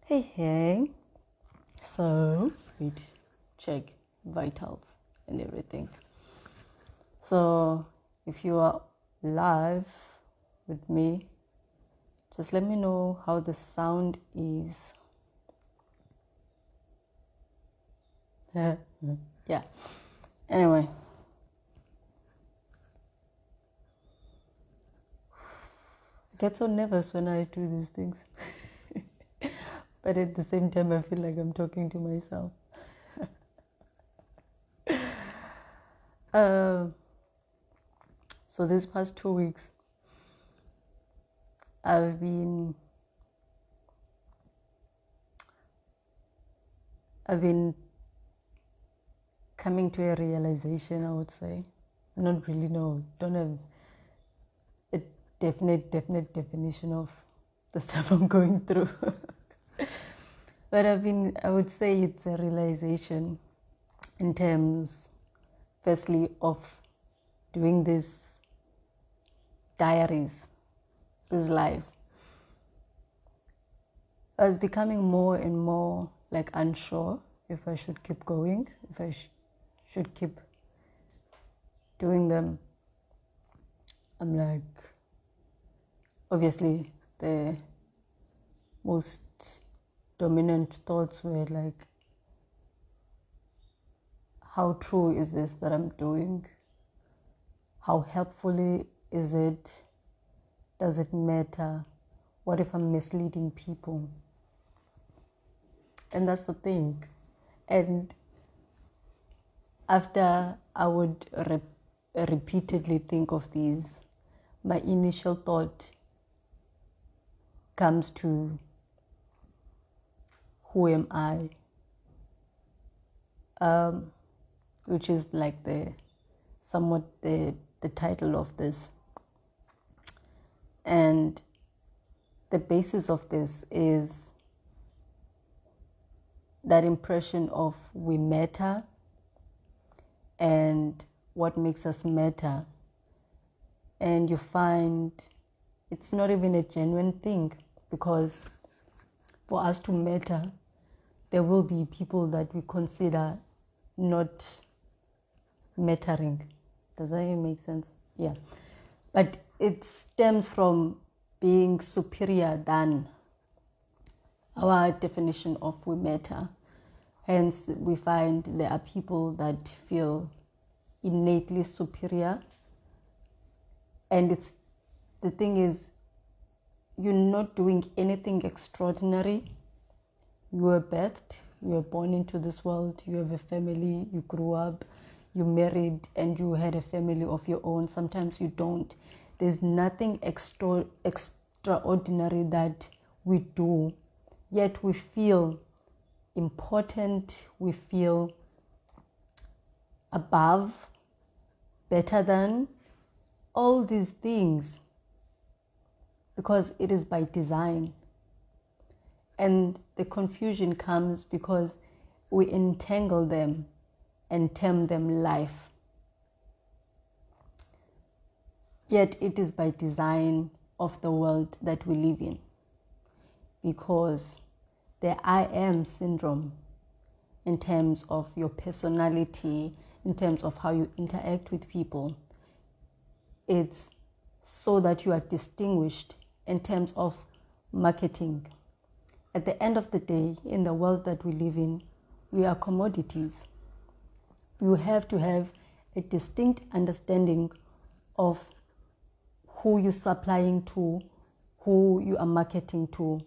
Hey. So, we'd check vitals and everything. So, if you are live with me, just let me know how the sound is. Yeah. Anyway. I get so nervous when I do these things. But at the same time, I feel like I'm talking to myself. So these past 2 weeks, I've been coming to a realization, I would say. Not really, no. Don't have a definite definition of the stuff I'm going through. But I would say it's a realization in terms, firstly, of doing these diaries, these lives. I was becoming more and more like unsure if I should keep going, if I should keep doing them. I'm like, obviously, the most dominant thoughts were like, how true is this that I'm doing? How helpfully is it? Does it matter? What if I'm misleading people? And that's the thing. And after I would repeatedly think of these, my initial thought comes to, who am I? Which is like somewhat the title of this. And the basis of this is that impression of we matter and what makes us matter. And you find it's not even a genuine thing, because for us to matter, there will be people that we consider not mattering. Does that even make sense? Yeah. But it stems from being superior than our definition of we matter. Hence, we find there are people that feel innately superior. And the thing is, you're not doing anything extraordinary. You were birthed, you were born into this world, you have a family, you grew up, you married, and you had a family of your own. Sometimes you don't. There's nothing extraordinary that we do, yet we feel important, we feel above, better than, all these things, because it is by design. And the confusion comes because we entangle them and term them life. Yet it is by design of the world that we live in, because the I am syndrome, in terms of your personality, in terms of how you interact with people, it's so that you are distinguished in terms of marketing. At the end of the day, in the world that we live in, we are commodities. You have to have a distinct understanding of who you're supplying to, who you are marketing to,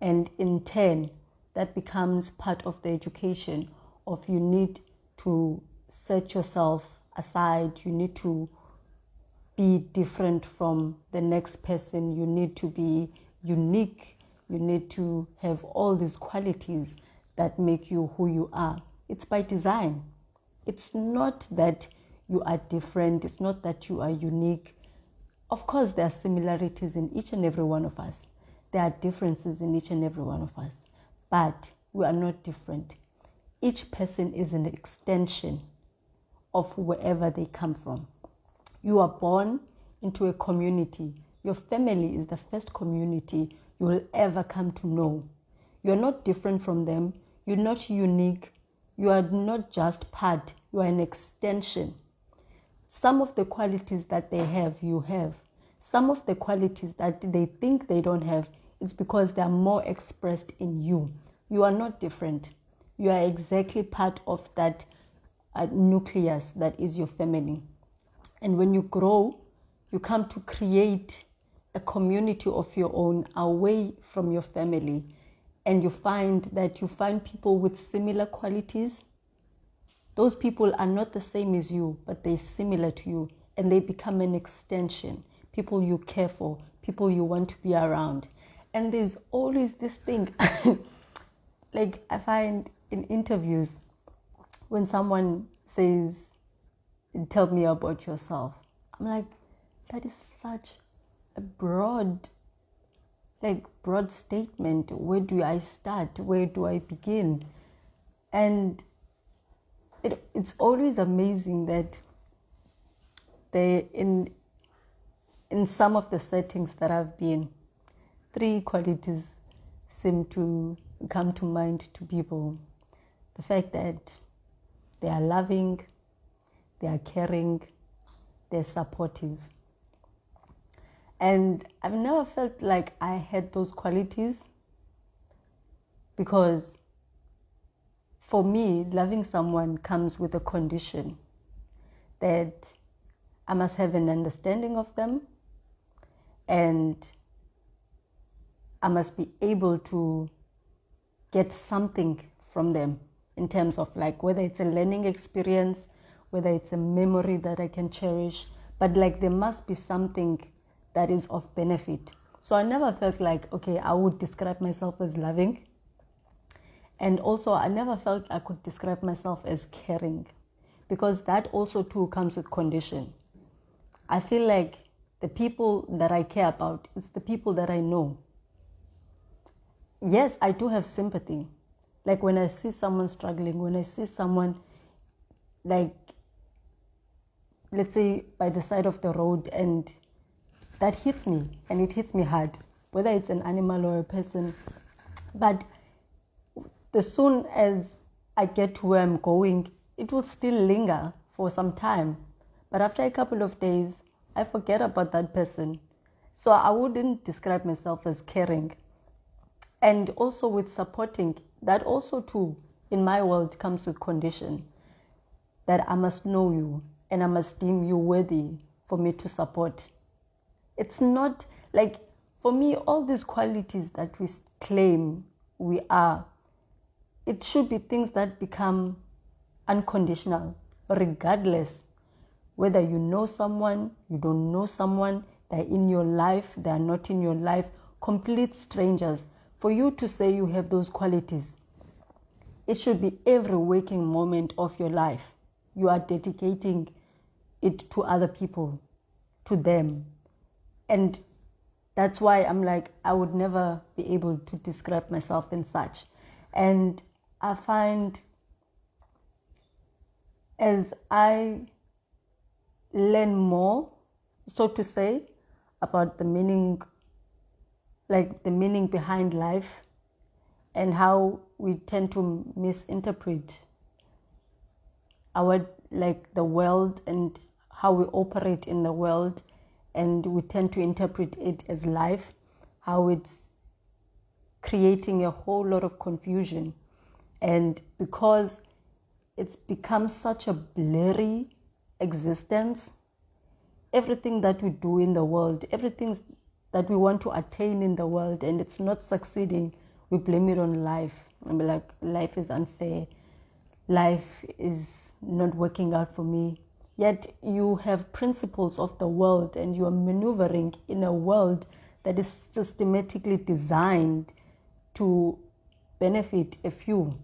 and in turn, that becomes part of the education of you need to set yourself aside, you need to be different from the next person, you need to be unique, you need to have all these qualities that make you who you are. It's by design. It's not that you are different, it's not that you are unique. Of course, there are similarities in each and every one of us. There are differences in each and every one of us, but we are not different. Each person is an extension of wherever they come from. You are born into a community. Your family is the first community you will ever come to know. You're not different from them. You're not unique. You are not just part. You are an extension. Some of the qualities that they have, you have. Some of the qualities that they think they don't have, it's because they are more expressed in you. You are not different. You are exactly part of that nucleus that is your family. And when you grow, you come to create a community of your own away from your family. And you find people with similar qualities. Those people are not the same as you, but they're similar to you. And they become an extension. People you care for, people you want to be around. And there's always this thing, like I find in interviews, when someone says, tell me about yourself, I'm like, that is such a broad statement. Where do I start? Where do I begin? And it's always amazing that in some of the settings that I've been, 3 qualities seem to come to mind to people. The fact that they are loving, they are caring, they're supportive. And I've never felt like I had those qualities, because for me, loving someone comes with a condition that I must have an understanding of them, and I must be able to get something from them in terms of like whether it's a learning experience, whether it's a memory that I can cherish, but like there must be something that is of benefit. So I never felt like, okay, I would describe myself as loving. And also I never felt I could describe myself as caring, because that also too comes with condition. I feel like the people that I care about, it's the people that I know. Yes, I do have sympathy. Like when I see someone struggling, when I see someone, like, let's say by the side of the road, and that hits me, and it hits me hard, whether it's an animal or a person. But as soon as I get to where I'm going, it will still linger for some time. But after a couple of days, I forget about that person. So I wouldn't describe myself as caring. And also with supporting, that also too, in my world, comes with condition. That I must know you, and I must deem you worthy for me to support. It's not like, for me, all these qualities that we claim we are, it should be things that become unconditional, regardless whether you know someone, you don't know someone, they're in your life, they're not in your life, complete strangers. For you to say you have those qualities, it should be every waking moment of your life. You are dedicating it to other people, to them. And that's why I'm like, I would never be able to describe myself in such. And I find as I learn more, so to say, about the meaning, like the meaning behind life, and how we tend to misinterpret our, like, the world and how we operate in the world, and we tend to interpret it as life, how it's creating a whole lot of confusion. And because it's become such a blurry existence, everything that we do in the world, everything that we want to attain in the world, and it's not succeeding, we blame it on life and be like, life is unfair, life is not working out for me. Yet you have principles of the world, and you are maneuvering in a world that is systematically designed to benefit a few.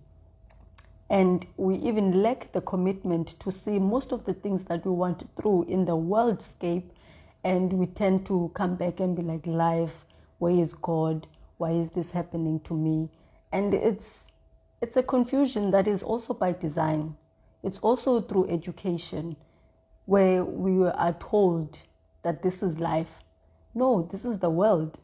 And we even lack the commitment to see most of the things that we want through in the worldscape. And we tend to come back and be like, life, where is God? Why is this happening to me? And it's a confusion that is also by design. It's also through education, where we are told that this is life. No, this is the world.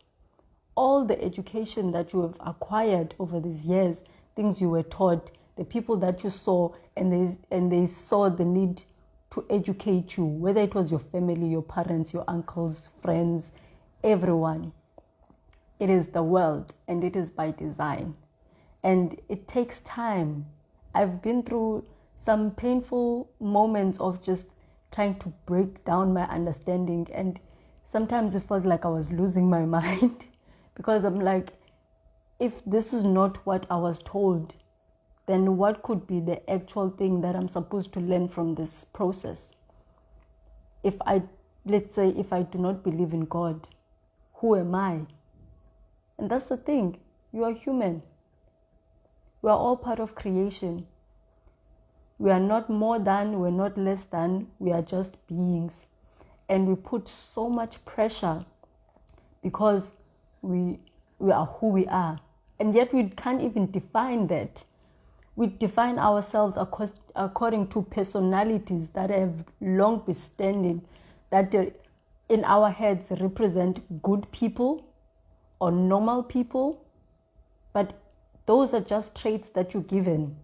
all the education that you have acquired over these years, things you were taught, the people that you saw, and they saw the need to educate you, whether it was your family, your parents, your uncles, friends, everyone. It is the world, and it is by design. And it takes time. I've been through some painful moments of just trying to break down my understanding, and sometimes it felt like I was losing my mind because I'm like, if this is not what I was told, then what could be the actual thing that I'm supposed to learn from this process? Let's say, if I do not believe in God, who am I? And that's the thing. You are human. We are all part of creation. We are not more than, we're not less than, we are just beings. And we put so much pressure because we are who we are. And yet we can't even define that. We define ourselves according to personalities that have long been standing, that in our heads represent good people or normal people. But those are just traits that you're given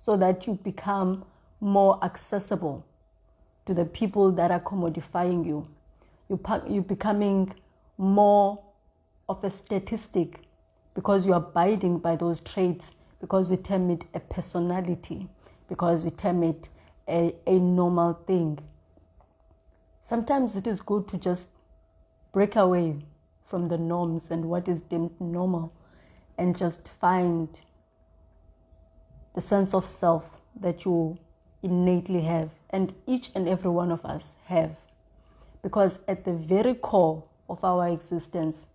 so that you become more accessible to the people that are commodifying you. You're becoming more of a statistic because you're abiding by those traits, because we term it a personality, because we term it a normal thing. Sometimes it is good to just break away from the norms and what is deemed normal and just find the sense of self that you innately have, and each and every one of us have. Because at the very core of our existence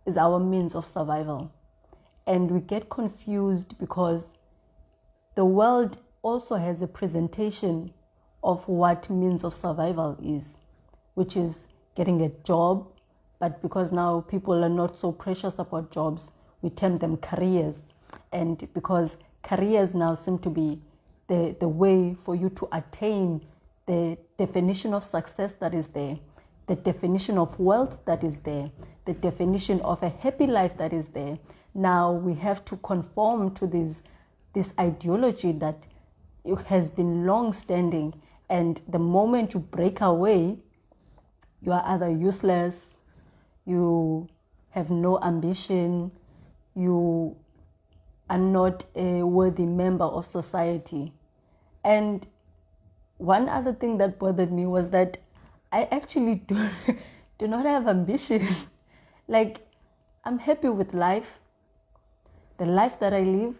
is our means of survival. And we get confused because the world also has a presentation of what means of survival is, which is getting a job. But because now people are not so precious about jobs, we term them careers. And because careers now seem to be the way for you to attain the definition of success that is there, the definition of wealth that is there, the definition of a happy life that is there. Now we have to conform to this ideology that has been long standing, and the moment you break away, you are either useless, you have no ambition, you are not a worthy member of society. And one other thing that bothered me was that I actually do not have ambition. Like, I'm happy with life, the life that I live.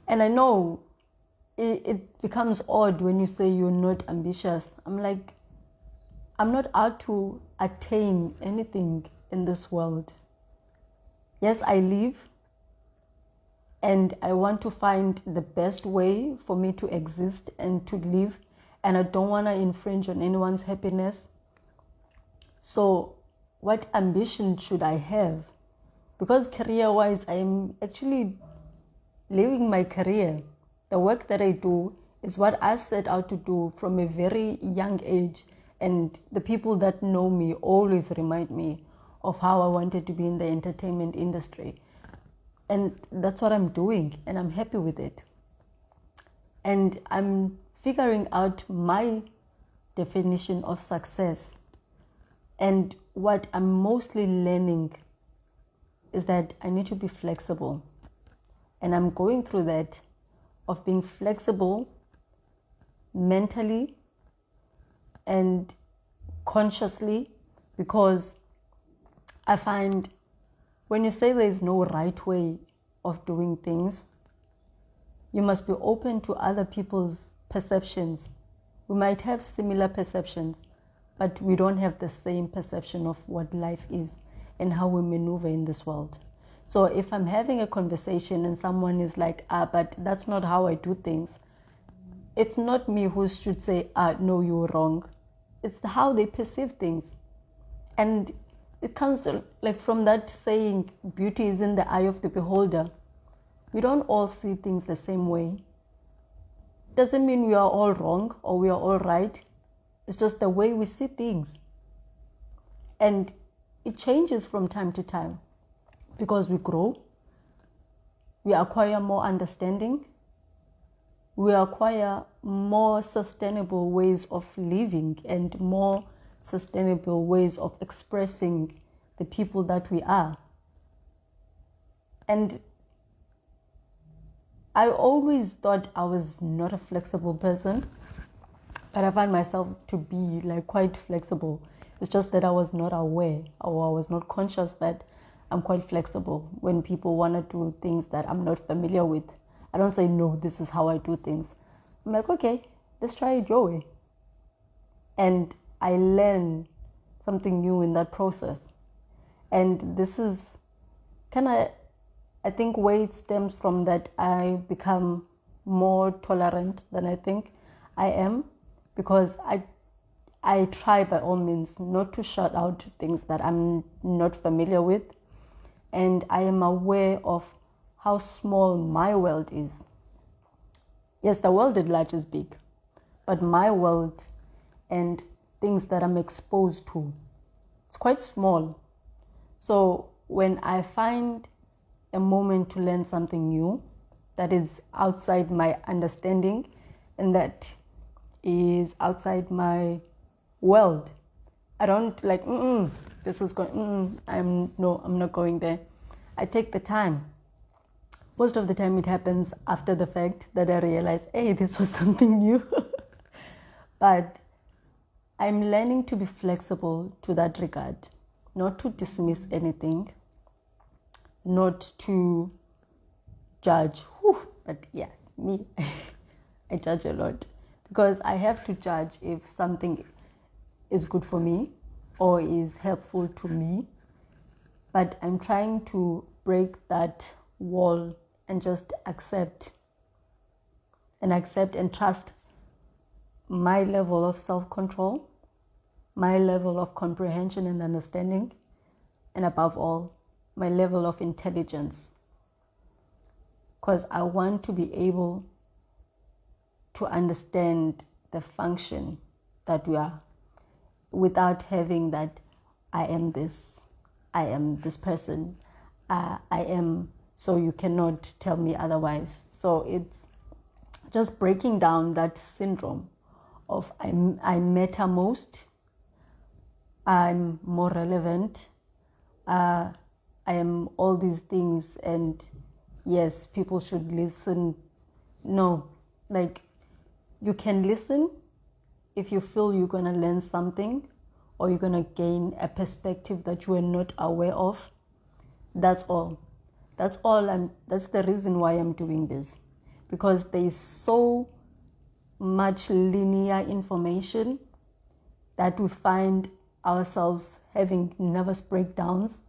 And I know it becomes odd when you say you're not ambitious. I'm like, I'm not out to attain anything in this world. Yes, I live, and I want to find the best way for me to exist and to live, and I don't want to infringe on anyone's happiness. So what ambition should I have? Because career-wise, I'm actually living my career. The work that I do is what I set out to do from a very young age, and the people that know me always remind me of how I wanted to be in the entertainment industry. And that's what I'm doing, and I'm happy with it. And I'm figuring out my definition of success. And what I'm mostly learning is that I need to be flexible. And I'm going through that of being flexible mentally and consciously, because I find when you say there's no right way of doing things, you must be open to other people's perceptions. We might have similar perceptions, but we don't have the same perception of what life is and how we maneuver in this world. So if I'm having a conversation and someone is like, but that's not how I do things, it's not me who should say, no, you're wrong. It's how they perceive things. And it comes to, like, from that saying, beauty is in the eye of the beholder. We don't all see things the same way. Doesn't mean we are all wrong or we are all right. It's just the way we see things. And it changes from time to time. because we grow, we acquire more understanding, we acquire more sustainable ways of living and more sustainable ways of expressing the people that we are. And I always thought I was not a flexible person, but I find myself to be like quite flexible. It's just that I was not aware, or I was not conscious that I'm quite flexible when people want to do things that I'm not familiar with. I don't say, no, this is how I do things. I'm like, okay, let's try it your way. And I learn something new in that process. And this is kind of, I think, where it stems from, that I become more tolerant than I think I am, because I try by all means not to shut out things that I'm not familiar with. And I am aware of how small my world is. Yes, the world at large is big, but my world and things that I'm exposed to, it's quite small. So when I find a moment to learn something new that is outside my understanding and that is outside my world, I don't like, this is going, I'm not going there. I take the time. Most of the time it happens after the fact that I realize, hey, this was something new. But I'm learning to be flexible to that regard, not to dismiss anything, not to judge. But yeah, me, I judge a lot, because I have to judge if something is good for me or is helpful to me. But I'm trying to break that wall and just accept and trust my level of self-control, my level of comprehension and understanding, and above all, my level of intelligence. Because I want to be able to understand the function that we are, without having that I am this person, I am, so you cannot tell me otherwise. So it's just breaking down that syndrome of I matter most, I'm more relevant, I am all these things, and yes, people should listen. No, like, you can listen if you feel you're going to learn something or you're going to gain a perspective that you were not aware of. That's all. That's the reason why I'm doing this, because there is so much linear information that we find ourselves having nervous breakdowns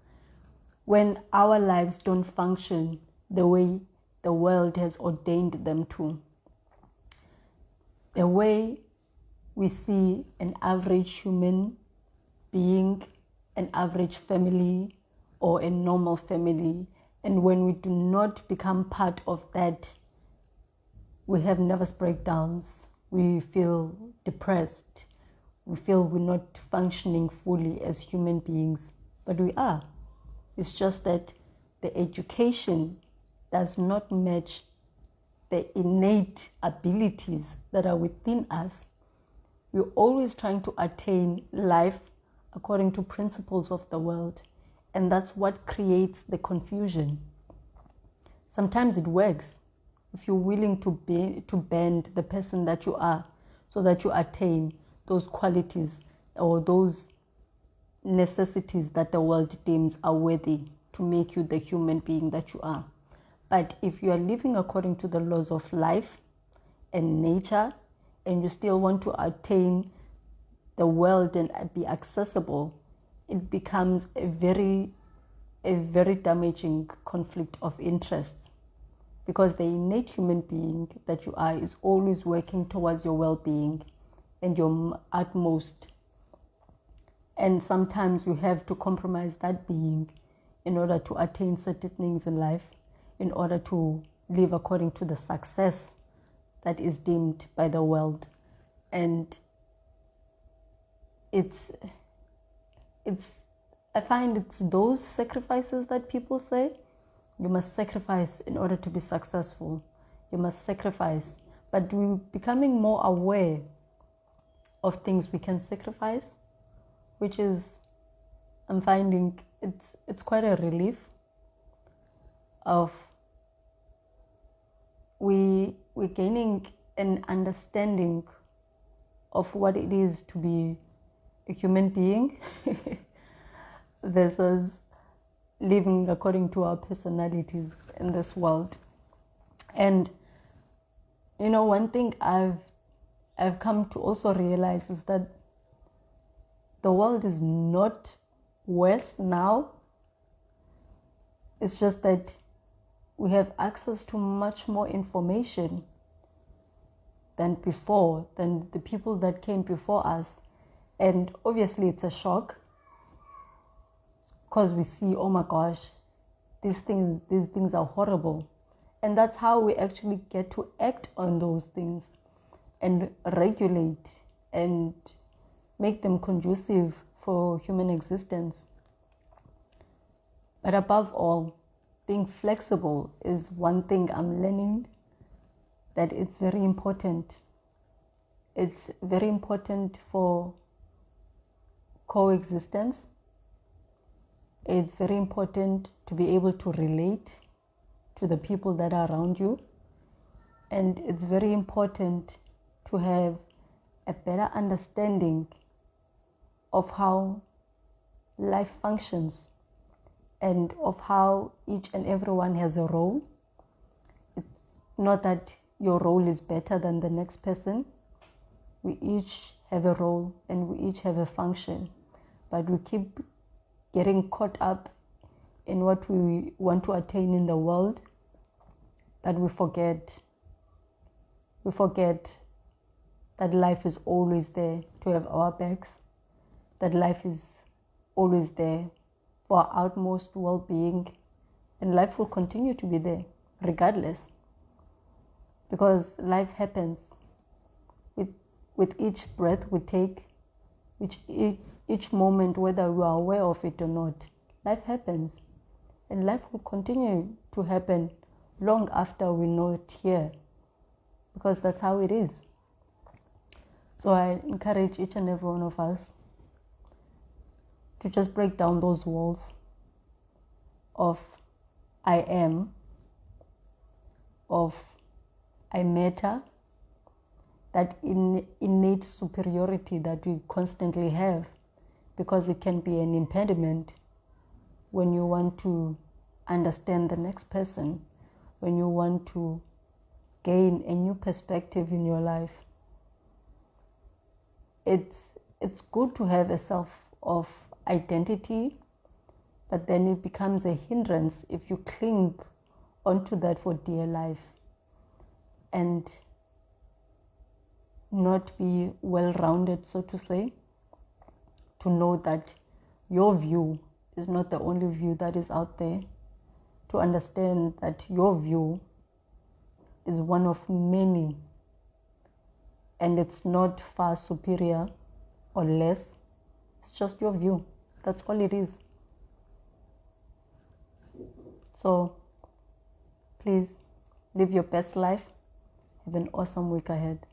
when our lives don't function the way the world has ordained them to. The way we see an average human being, an average family, or a normal family, and when we do not become part of that, we have nervous breakdowns, we feel depressed, we feel we're not functioning fully as human beings, but we are. It's just that the education does not match the innate abilities that are within us. We're always trying to attain life according to principles of the world, and that's what creates the confusion. Sometimes it works if you're willing to bend the person that you are, so that you attain those qualities or those necessities that the world deems are worthy to make you the human being that you are. But if you are living according to the laws of life and nature, and you still want to attain the world and be accessible, it becomes a very damaging conflict of interests, because the innate human being that you are is always working towards your well-being and your utmost. And sometimes you have to compromise that being in order to attain certain things in life, in order to live according to the success that is deemed by the world. And it's I find it's those sacrifices that people say you must sacrifice in order to be successful. You must sacrifice. But we're becoming more aware of things we can sacrifice, which is, I'm finding it's quite a relief of we're gaining an understanding of what it is to be a human being versus living according to our personalities in this world. And you know, one thing I've come to also realize is that the world is not worse now. It's just that we have access to much more information than before, than the people that came before us. And obviously it's a shock because we see, oh my gosh, these things are horrible. And that's how we actually get to act on those things and regulate and make them conducive for human existence. But above all, being flexible is one thing I'm learning, that it's very important. It's very important for coexistence. It's very important to be able to relate to the people that are around you. And it's very important to have a better understanding of how life functions and of how each and everyone has a role. It's not that your role is better than the next person. We each have a role and we each have a function, but we keep getting caught up in what we want to attain in the world, but we forget that life is always there to have our backs, that life is always there for our utmost well-being, and life will continue to be there regardless, because life happens with each breath we take, each moment, whether we are aware of it or not. Life happens, and life will continue to happen long after we're not here, because that's how it is. So I encourage each and every one of us to just break down those walls of I am, of I matter, that innate superiority that we constantly have, because it can be an impediment when you want to understand the next person, when you want to gain a new perspective in your life. It's good to have a self of identity, but then it becomes a hindrance if you cling onto that for dear life and not be well-rounded, so to say, to know that your view is not the only view that is out there, to understand that your view is one of many, and it's not far superior or less. It's just your view. That's all it is. So please live your best life. Have an awesome week ahead.